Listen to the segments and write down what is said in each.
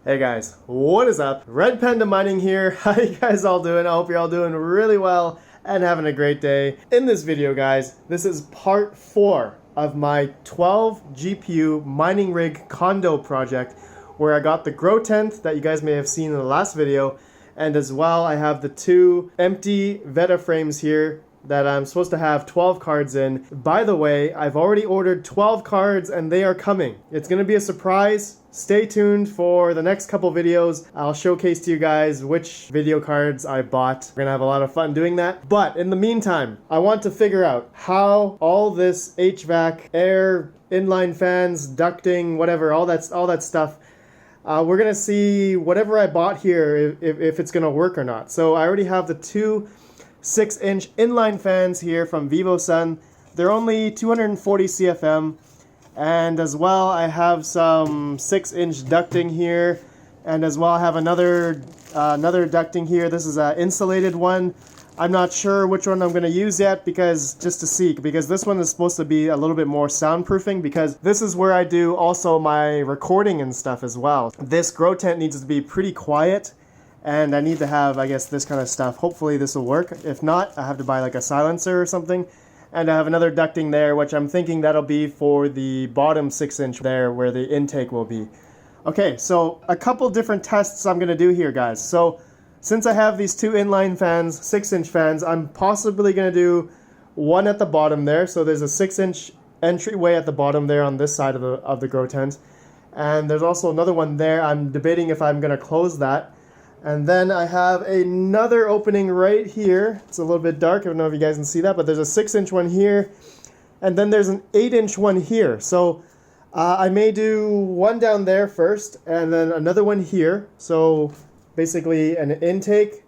Hey guys, what is up? RedPandaMining here. How you guys all doing? I hope you're all doing really well and having a great day. In this video, guys, this is part 4 of my 12 GPU mining rig condo project where I got the grow tent that you guys may have seen in the last video, and as well I have the 2 empty Veta frames here that I'm supposed to have 12 cards in. By the way, I've already ordered 12 cards and they are coming. It's gonna be a surprise. Stay tuned for the next couple videos. I'll showcase to you guys which video cards I bought. We're gonna have a lot of fun doing that. But in the meantime, I want to figure out how all this HVAC, air, inline fans, ducting, whatever, all that stuff, we're gonna see whatever I bought here if it's gonna work or not. So I already have the 2 6-inch inline fans here from VivoSun. They're only 240 CFM, and as well I have some 6-inch ducting here, and as well I have another ducting here. This is an insulated one. I'm not sure which one I'm going to use yet, because this one is supposed to be a little bit more soundproofing, because this is where I do also my recording and stuff as well. This grow tent needs to be pretty quiet, and I need to have, I guess, this kind of stuff. Hopefully this will work. If not, I have to buy like a silencer or something. And I have another ducting there, which I'm thinking that'll be for the bottom 6-inch there where the intake will be. Okay, so a couple different tests I'm gonna do here, guys. So since I have these 2 inline fans, 6-inch fans, I'm possibly gonna do one at the bottom there. So there's a 6-inch entryway at the bottom there on this side of the grow tent. And there's also another one there. I'm debating if I'm gonna close that. And then I have another opening right here. It's a little bit dark. I don't know if you guys can see that, but there's a 6-inch one here. And then there's an 8-inch one here. So I may do one down there first and then another one here. So basically an intake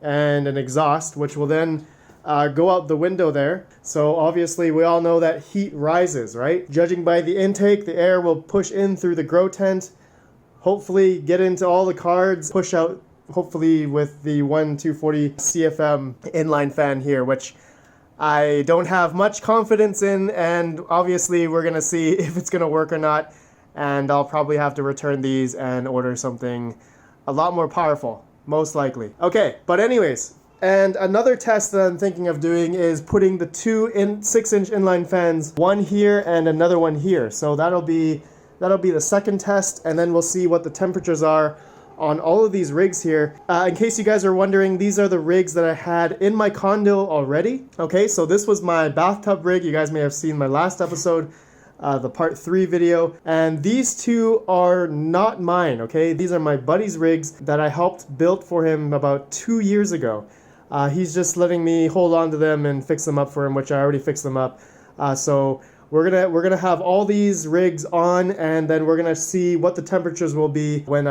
and an exhaust, which will then go out the window there. So obviously we all know that heat rises, right? Judging by the intake, the air will push in through the grow tent, hopefully get into all the cards, push out hopefully with the 240 CFM inline fan here, which I don't have much confidence in, and obviously we're gonna see if it's gonna work or not, and I'll probably have to return these and order something a lot more powerful, most likely. Okay, but anyways, and another test that I'm thinking of doing is putting the 2 6-inch inline fans, one here and another one here. So that'll be the second test, and then we'll see what the temperatures are on all of these rigs here. In case you guys are wondering, these are the rigs that I had in my condo already. Okay, so this was my bathtub rig. You guys may have seen my last episode, the part 3 video. And these 2 are not mine, okay? These are my buddy's rigs that I helped build for him about 2 years ago. He's just letting me hold on to them and fix them up for him, which I already fixed them up. So we're gonna have all these rigs on, and then we're gonna see what the temperatures will be when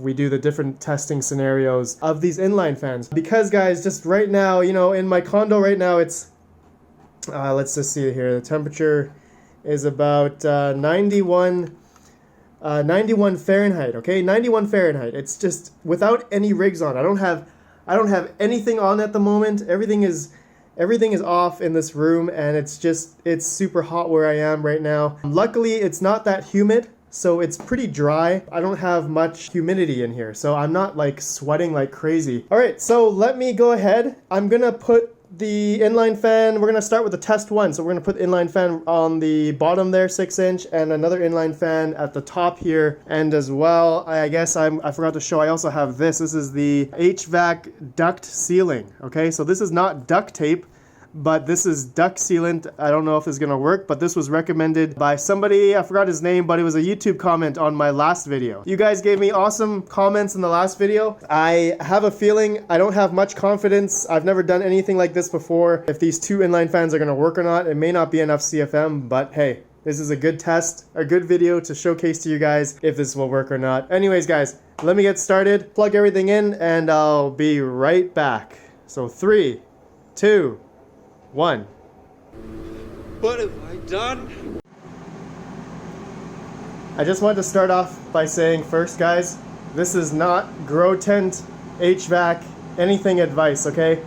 we do the different testing scenarios of these inline fans. Because guys, just right now, you know, in my condo right now, it's let's just see here. The temperature is about 91 Fahrenheit. Okay, 91 Fahrenheit. It's just without any rigs on. I don't have anything on at the moment. Everything is off in this room, and it's super hot where I am right now. Luckily, it's not that humid, so it's pretty dry. I don't have much humidity in here, so I'm not like sweating like crazy. All right, so let me go ahead. I'm gonna put the inline fan, we're gonna start with the test 1. So we're gonna put the inline fan on the bottom there, 6-inch, and another inline fan at the top here. And as well, I guess I forgot to show, I also have this. This is the HVAC duct sealing. Okay, so this is not duct tape, but this is duct sealant. I don't know if it's gonna work, but this was recommended by somebody, I forgot his name, but it was a YouTube comment on my last video. You guys gave me awesome comments in the last video. I have a feeling, I don't have much confidence. I've never done anything like this before. If these 2 inline fans are gonna work or not, it may not be enough CFM, but hey, this is a good test, a good video to showcase to you guys if this will work or not. Anyways, guys, let me get started, plug everything in, and I'll be right back. So 3, 2, 1. What have I done? I just wanted to start off by saying first, guys, this is not grow tent, HVAC, anything advice, okay?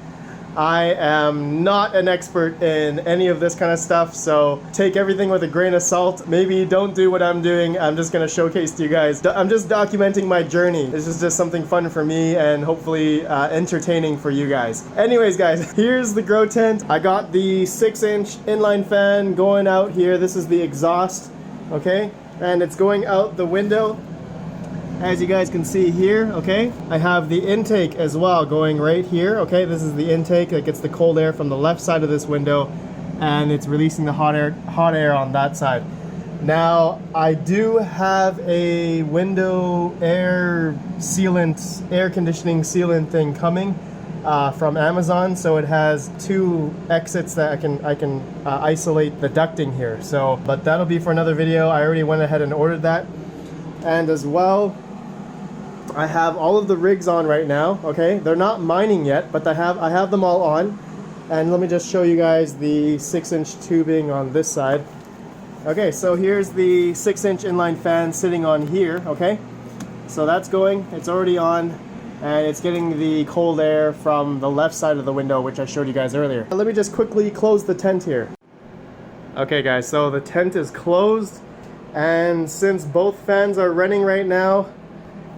I am not an expert in any of this kind of stuff, so take everything with a grain of salt. Maybe don't do what I'm doing. I'm just gonna showcase to you guys. I'm just documenting my journey. This is just something fun for me and hopefully entertaining for you guys. Anyways, guys, here's the grow tent. I got the 6-inch inline fan going out here. This is the exhaust, okay? And it's going out the window. As you guys can see here, okay, I have the intake as well going right here, okay. This is the intake that gets the cold air from the left side of this window, and it's releasing the hot air on that side. Now, I do have a window air sealant, air conditioning sealant thing coming from Amazon, so it has 2 exits that I can isolate the ducting here. So, but that'll be for another video. I already went ahead and ordered that, and as well, I have all of the rigs on right now, okay? They're not mining yet, but I have them all on. And let me just show you guys the 6-inch tubing on this side. Okay, so here's the 6-inch inline fan sitting on here, okay? So that's going, it's already on, and it's getting the cold air from the left side of the window, which I showed you guys earlier. Let me just quickly close the tent here. Okay guys, so the tent is closed, and since both fans are running right now,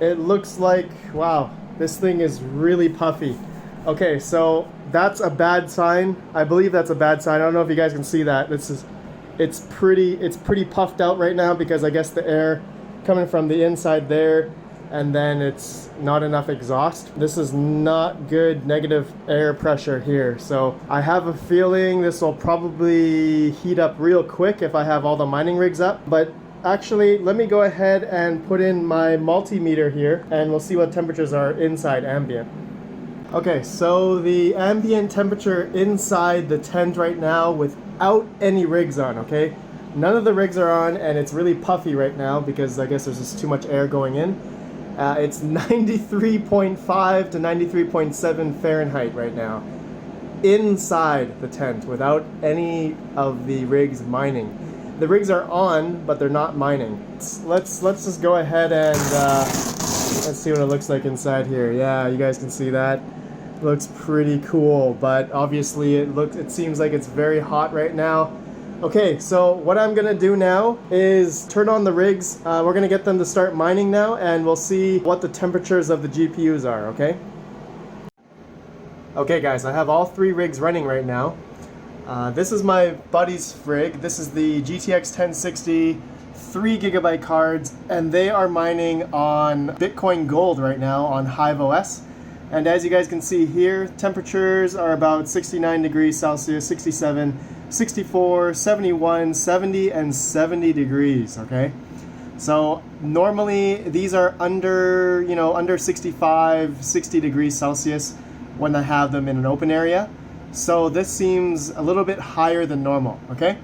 it looks like, wow, this thing is really puffy. Okay, so that's a bad sign. I believe that's a bad sign. I don't know if you guys can see that. It's pretty puffed out right now because I guess the air coming from the inside there, and then it's not enough exhaust. This is not good negative air pressure here. So I have a feeling this will probably heat up real quick if I have all the mining rigs up. But actually, let me go ahead and put in my multimeter here and we'll see what temperatures are inside ambient. Okay, so the ambient temperature inside the tent right now without any rigs on, okay? None of the rigs are on, and it's really puffy right now because I guess there's just too much air going in. It's 93.5 to 93.7 Fahrenheit right now inside the tent without any of the rigs mining. The rigs are on, but they're not mining. Let's just go ahead and let's see what it looks like inside here. Yeah, you guys can see that. Looks pretty cool, but obviously it seems like it's very hot right now. Okay, so what I'm gonna do now is turn on the rigs. We're gonna get them to start mining now, and we'll see what the temperatures of the GPUs are, okay? Okay guys, I have all 3 rigs running right now. This is my buddy's rig. This is the GTX 1060 3GB cards, and they are mining on Bitcoin Gold right now on Hive OS. And as you guys can see here, temperatures are about 69 degrees Celsius, 67, 64, 71, 70, and 70 degrees, okay? So normally these are under, under 65, 60 degrees Celsius when I have them in an open area. So this seems a little bit higher than normal, okay?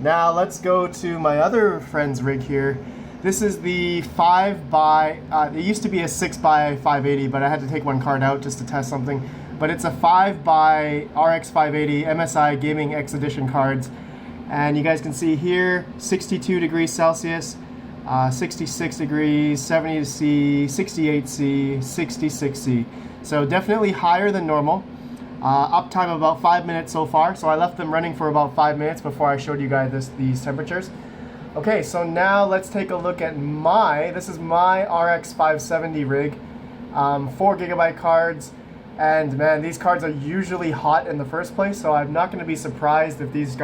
Now let's go to my other friend's rig here. This is the 5x, it used to be a 6x580, but I had to take one card out just to test something. But it's a 5x RX 580 MSI Gaming X Edition cards. And you guys can see here, 62 degrees Celsius, 66 degrees, 70C, 68C, 66C. So definitely higher than normal. Uptime about 5 minutes so far, so I left them running for about 5 minutes before I showed you guys these temperatures. Okay, so now let's take a look at this is my RX 570 rig, 4GB cards, and man, these cards are usually hot in the first place, so I'm not going to be surprised if these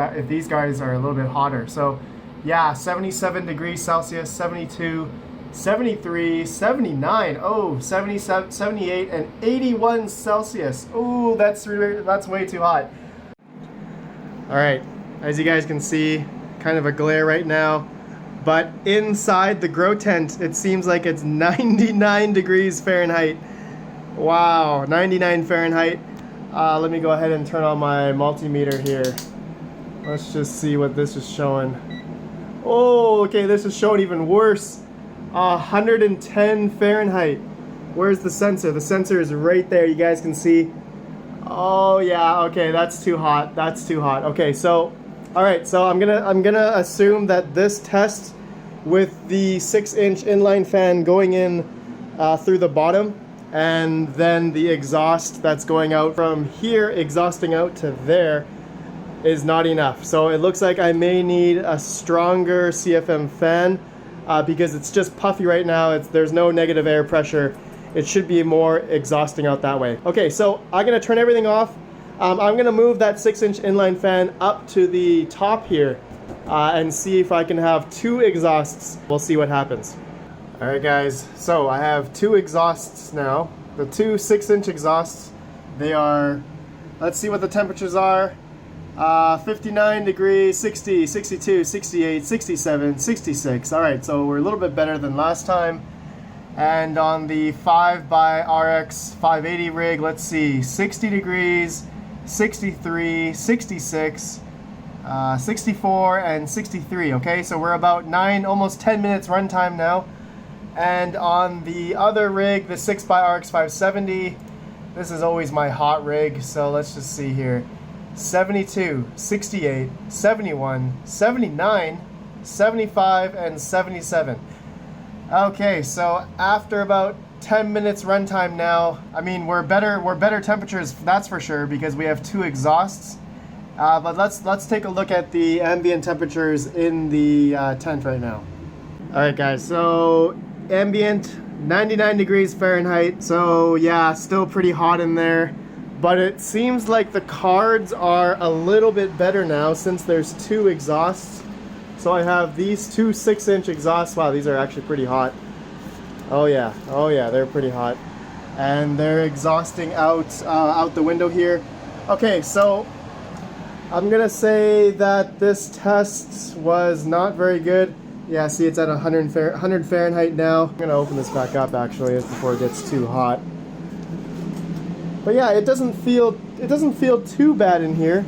guys are a little bit hotter. So yeah, 77 degrees Celsius, 72, 73, 79, oh, 77, 78, and 81 Celsius. Ooh, that's way too hot. All right, as you guys can see, kind of a glare right now, but inside the grow tent, it seems like it's 99 degrees Fahrenheit. Wow, 99 Fahrenheit. Let me go ahead and turn on my multimeter here. Let's just see what this is showing. Oh, okay, this is showing even worse. 110 Fahrenheit. Where's the sensor? The sensor is right there. You guys can see. Oh yeah, okay, that's too hot. That's too hot. Okay, so all right, so I'm gonna assume that this test with the 6-inch inline fan going in through the bottom and then the exhaust that's going out from here, exhausting out to there, is not enough. So it looks like I may need a stronger CFM fan because it's just puffy right now. There's no negative air pressure. It should be more exhausting out that way. Okay, so I'm gonna turn everything off. I'm gonna move that 6-inch inline fan up to the top here and see if I can have 2 exhausts. We'll see what happens. All right guys, so I have 2 exhausts now. The 2 6-inch exhausts, they are, let's see what the temperatures are. 59 degrees, 60, 62, 68, 67, 66. All right, so we're a little bit better than last time. And on the 5x RX 580 rig, let's see, 60 degrees, 63, 66, 64, and 63. Okay, so we're about 9, almost 10 minutes runtime now. And on the other rig, the 6x RX 570, this is always my hot rig, so let's just see here. 72, 68, 71, 79, 75, and 77. Okay, so after about 10 minutes runtime now, I mean, we're better temperatures, that's for sure, because we have 2 exhausts. But let's take a look at the ambient temperatures in the tent right now. All right, guys, so ambient 99 degrees Fahrenheit. So yeah, still pretty hot in there, but it seems like the cards are a little bit better now since there's 2 exhausts. So I have these 2 6-inch exhausts. Wow, these are actually pretty hot. Oh yeah, they're pretty hot, and they're exhausting out the window here. Okay, so I'm gonna say that this test was not very good. Yeah, see, it's at 100 Fahrenheit now. I'm gonna open this back up actually before it gets too hot. But yeah, it doesn't feel too bad in here.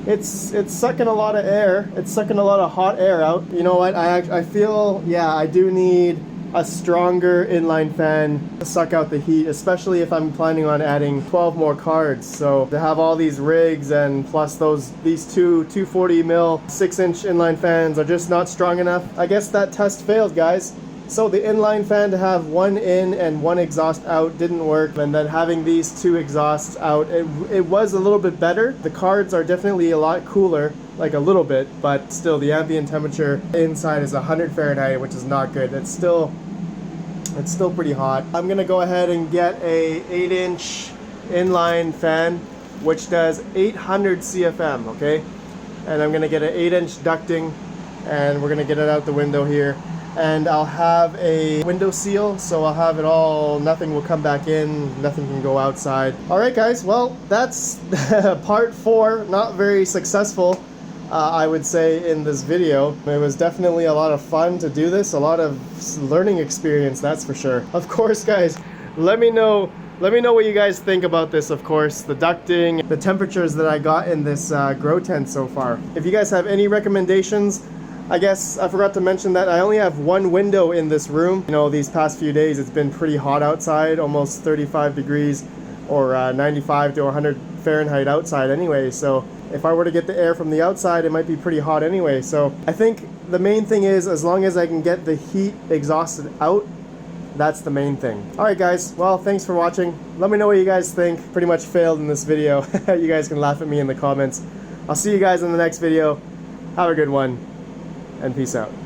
It's sucking a lot of air. It's sucking a lot of hot air out. You know what? I feel, yeah, I do need a stronger inline fan to suck out the heat, especially if I'm planning on adding 12 more cards. So to have all these rigs and plus these 240 mil 6-inch inline fans are just not strong enough. I guess that test failed, guys. So the inline fan to have 1 in and 1 exhaust out didn't work, and then having these 2 exhausts out, it was a little bit better. The cards are definitely a lot cooler, like a little bit, but still the ambient temperature inside is 100 Fahrenheit, which is not good. It's still pretty hot. I'm gonna go ahead and get a 8-inch inline fan, which does 800 CFM, okay? And I'm gonna get an 8-inch ducting, and we're gonna get it out the window here. And I'll have a window seal, so I'll have it all, nothing will come back in, nothing can go outside. All right guys, well, that's part 4, not very successful, I would say, in this video. It was definitely a lot of fun to do this, a lot of learning experience, that's for sure. Of course guys, let me know what you guys think about this, of course, the ducting, the temperatures that I got in this grow tent so far. If you guys have any recommendations, I guess I forgot to mention that I only have 1 window in this room. You know, these past few days it's been pretty hot outside, almost 35 degrees or 95 to 100 Fahrenheit outside anyway. So if I were to get the air from the outside, it might be pretty hot anyway. So I think the main thing is, as long as I can get the heat exhausted out, that's the main thing. All right guys, well, thanks for watching. Let me know what you guys think. Pretty much failed in this video. You guys can laugh at me in the comments. I'll see you guys in the next video. Have a good one, and peace out.